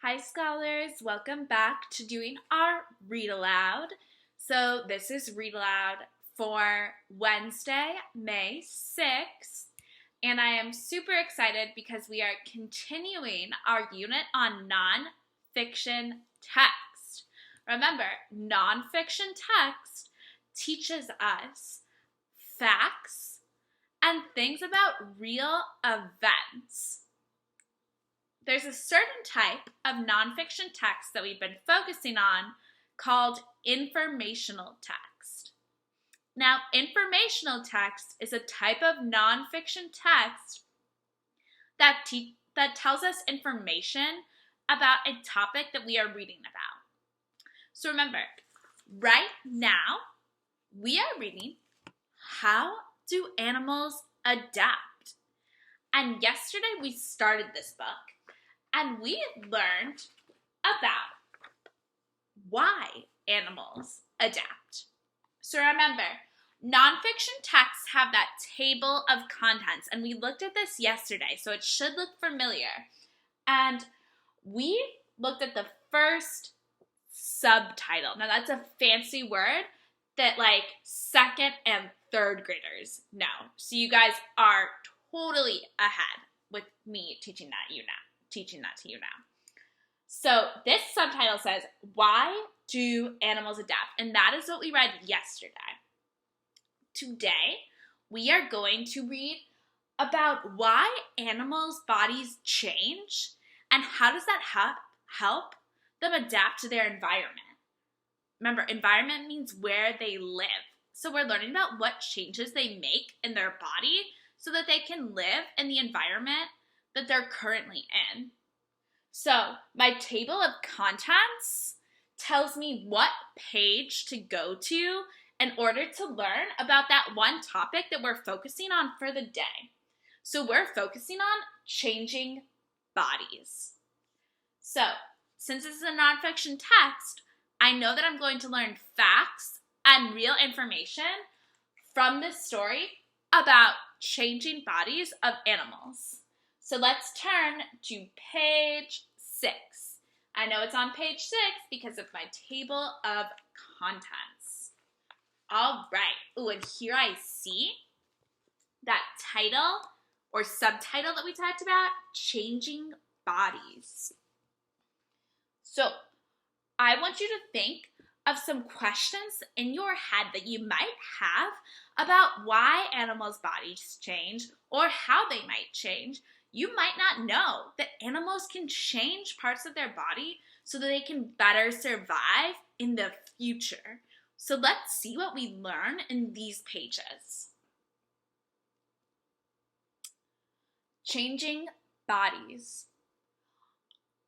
Hi scholars, welcome back to doing our read aloud. So this is read aloud for Wednesday, May 6th, and I am super excited because we are continuing our unit on nonfiction text. Remember, nonfiction text teaches us facts and things about real events. There's a certain type of nonfiction text that we've been focusing on called informational text. Now, informational text is a type of nonfiction text that tells us information about a topic that we are reading about. So remember, right now, we are reading How Do Animals Adapt? And yesterday we started this book. And we learned about why animals adapt. So remember, nonfiction texts have that table of contents, and we looked at this yesterday, so it should look familiar. And we looked at the first subtitle. Now that's a fancy word that second and third graders know. So you guys are totally ahead with me teaching that to you now. So this subtitle says, Why do animals adapt? And that is what we read yesterday. Today, we are going to read about why animals' bodies change and how does that help them adapt to their environment. Remember, environment means where they live. So we're learning about what changes they make in their body so that they can live in the environment that they're currently in. So my table of contents tells me what page to go to in order to learn about that one topic that we're focusing on for the day. So we're focusing on changing bodies. So since this is a nonfiction text, I know that I'm going to learn facts and real information from this story about changing bodies of animals. So let's turn to page 6. I know it's on page 6 because of my table of contents. All right. Ooh, and here I see that title or subtitle that we talked about, Changing Bodies. So I want you to think of some questions in your head that you might have about why animals' bodies change or how they might change. You might not know that animals can change parts of their body so that they can better survive in the future. So let's see what we learn in these pages. Changing bodies.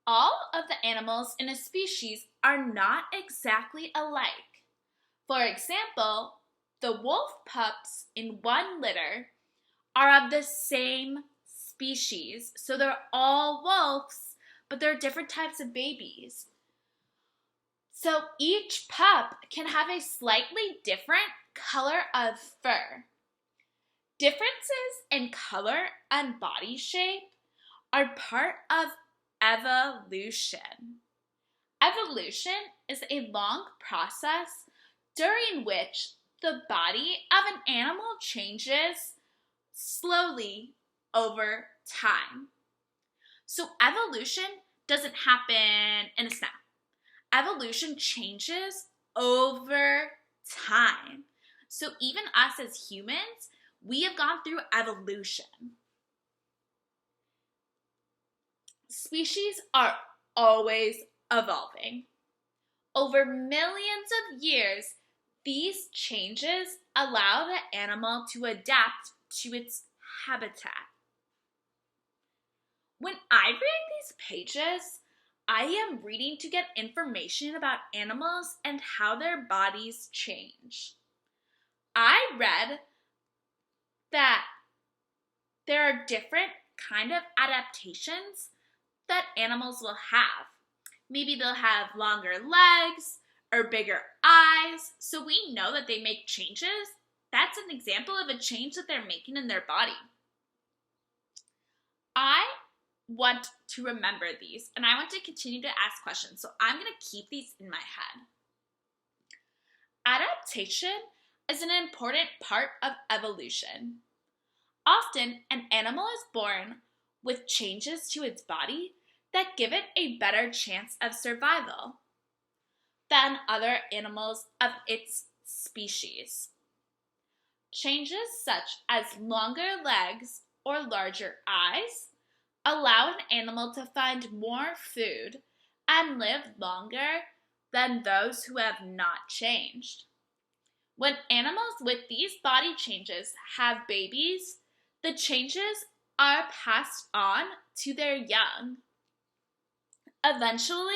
All of the animals in a species are not exactly alike. For example, the wolf pups in one litter are of the same species. So they're all wolves, but they're different types of babies. So each pup can have a slightly different color of fur. Differences in color and body shape are part of evolution. Evolution is a long process during which the body of an animal changes slowly over time. So evolution doesn't happen in a snap. Evolution changes over time. So even us as humans, we have gone through evolution. Species are always evolving. Over millions of years, these changes allow the animal to adapt to its habitat. When I read these pages, I am reading to get information about animals and how their bodies change. I read that there are different kind of adaptations that animals will have. Maybe they'll have longer legs or bigger eyes, so we know that they make changes. That's an example of a change that they're making in their body. I want to remember these, and I want to continue to ask questions, so I'm going to keep these in my head. Adaptation is an important part of evolution. Often, an animal is born with changes to its body that give it a better chance of survival than other animals of its species. Changes such as longer legs or larger eyes allow an animal to find more food and live longer than those who have not changed. When animals with these body changes have babies, the changes are passed on to their young. Eventually,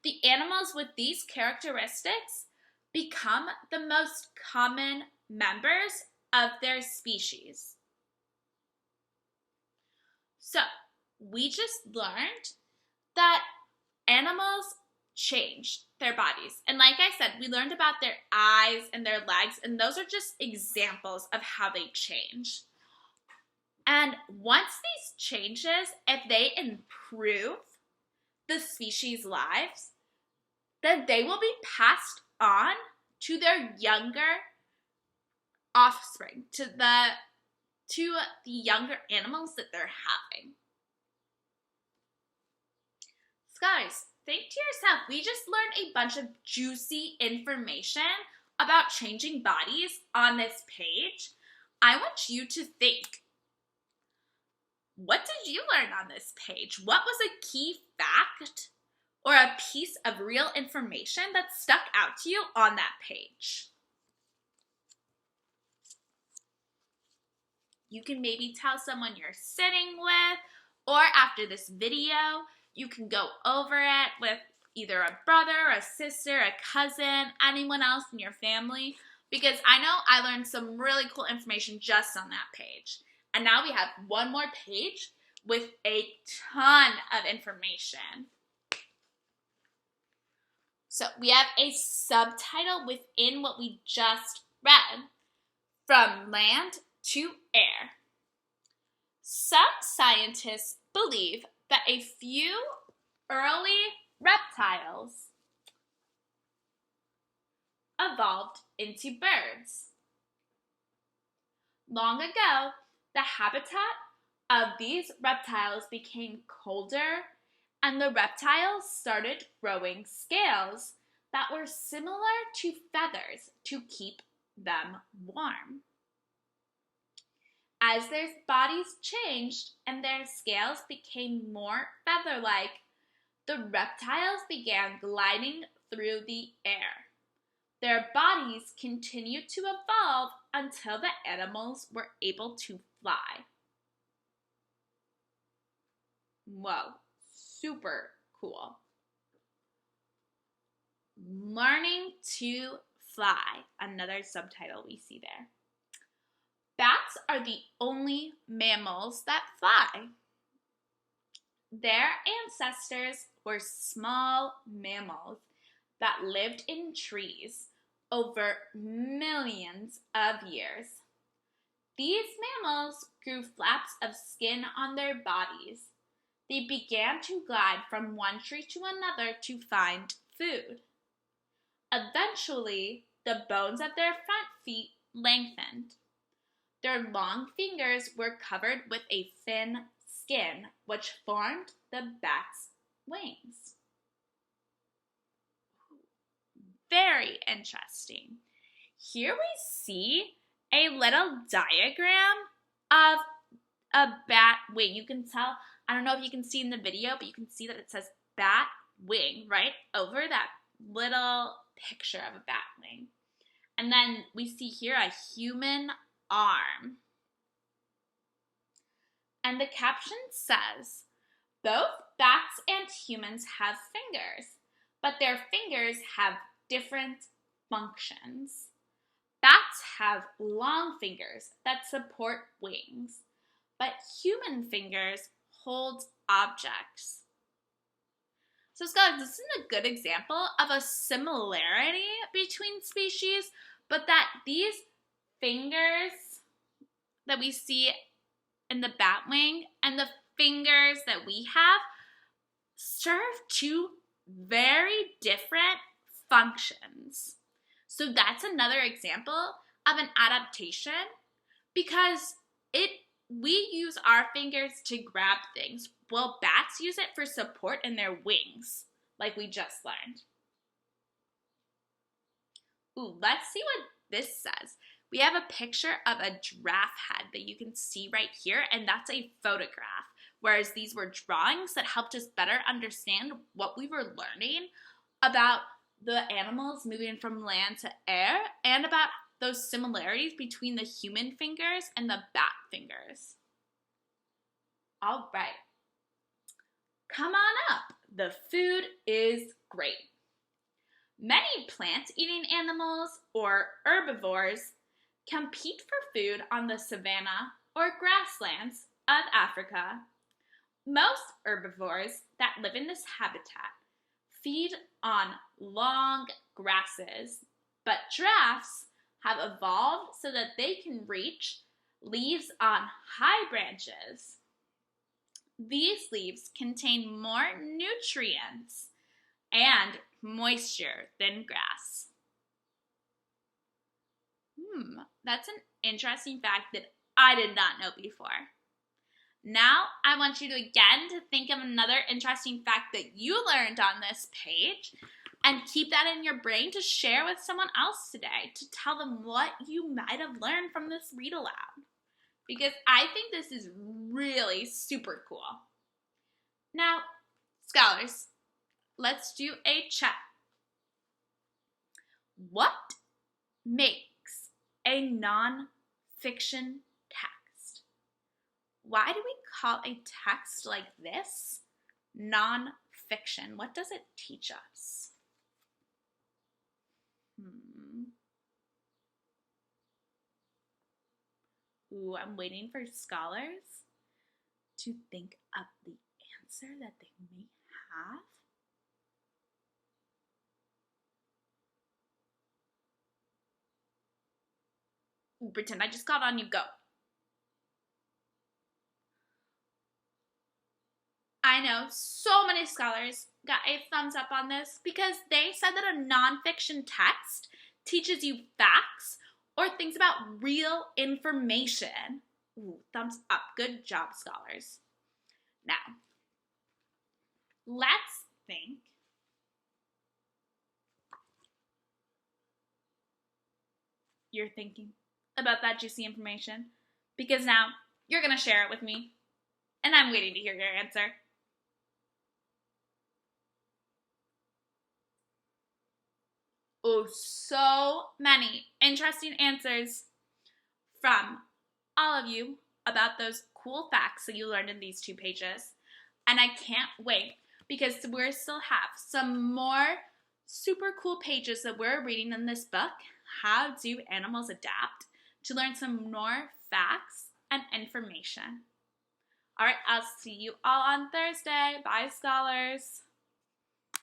the animals with these characteristics become the most common members of their species. So, we just learned that animals change their bodies. And like I said, we learned about their eyes and their legs, and those are just examples of how they change. And once these changes, if they improve the species' lives, then they will be passed on to their younger offspring, to the younger animals that they're having. So guys, think to yourself, we just learned a bunch of juicy information about changing bodies on this page. I want you to think, what did you learn on this page? What was a key fact or a piece of real information that stuck out to you on that page? You can maybe tell someone you're sitting with, or after this video, you can go over it with either a brother, a sister, a cousin, anyone else in your family, because I know I learned some really cool information just on that page. And now we have one more page with a ton of information. So we have a subtitle within what we just read, From Land to Air. Some scientists believe that a few early reptiles evolved into birds. Long ago, the habitat of these reptiles became colder, and the reptiles started growing scales that were similar to feathers to keep them warm. As their bodies changed and their scales became more feather-like, the reptiles began gliding through the air. Their bodies continued to evolve until the animals were able to fly. Whoa, super cool. Learning to fly, another subtitle we see there. Bats are the only mammals that fly. Their ancestors were small mammals that lived in trees over millions of years. These mammals grew flaps of skin on their bodies. They began to glide from one tree to another to find food. Eventually, the bones of their front feet lengthened. Their long fingers were covered with a thin skin, which formed the bat's wings. Very interesting. Here we see a little diagram of a bat wing. You can tell, I don't know if you can see in the video, but you can see that it says bat wing right over that little picture of a bat wing. And then we see here a human arm. And the caption says, both bats and humans have fingers, but their fingers have different functions. Bats have long fingers that support wings, but human fingers hold objects. So guys, this is a good example of a similarity between species, but that these fingers that we see in the bat wing and the fingers that we have serve two very different functions. So that's another example of an adaptation because we use our fingers to grab things, while bats use it for support in their wings, like we just learned. Ooh, let's see what this says. We have a picture of a giraffe head that you can see right here, and that's a photograph, whereas these were drawings that helped us better understand what we were learning about the animals moving from land to air and about those similarities between the human fingers and the bat fingers. All right, come on up. The food is great. Many plant-eating animals or herbivores compete for food on the savanna or grasslands of Africa. Most herbivores that live in this habitat feed on long grasses, but giraffes have evolved so that they can reach leaves on high branches. These leaves contain more nutrients and moisture than grass. That's an interesting fact that I did not know before. Now, I want you to again to think of another interesting fact that you learned on this page and keep that in your brain to share with someone else today, to tell them what you might have learned from this read aloud. Because I think this is really super cool. Now, scholars, let's do a check. What makes a non-fiction text? Why do we call a text like this non-fiction? What does it teach us? Ooh, I'm waiting for scholars to think up the answer that they may have. Ooh, pretend I just got on you, go. I know so many scholars got a thumbs up on this because they said that a nonfiction text teaches you facts or things about real information. Ooh, thumbs up. Good job, scholars. Now, let's think. You're thinking about that juicy information because now you're going to share it with me, and I'm waiting to hear your answer. Oh, so many interesting answers from all of you about those cool facts that you learned in these 2 pages. And I can't wait because we still have some more super cool pages that we're reading in this book, How Do Animals Adapt, to learn some more facts and information. All right, I'll see you all on Thursday. Bye, scholars.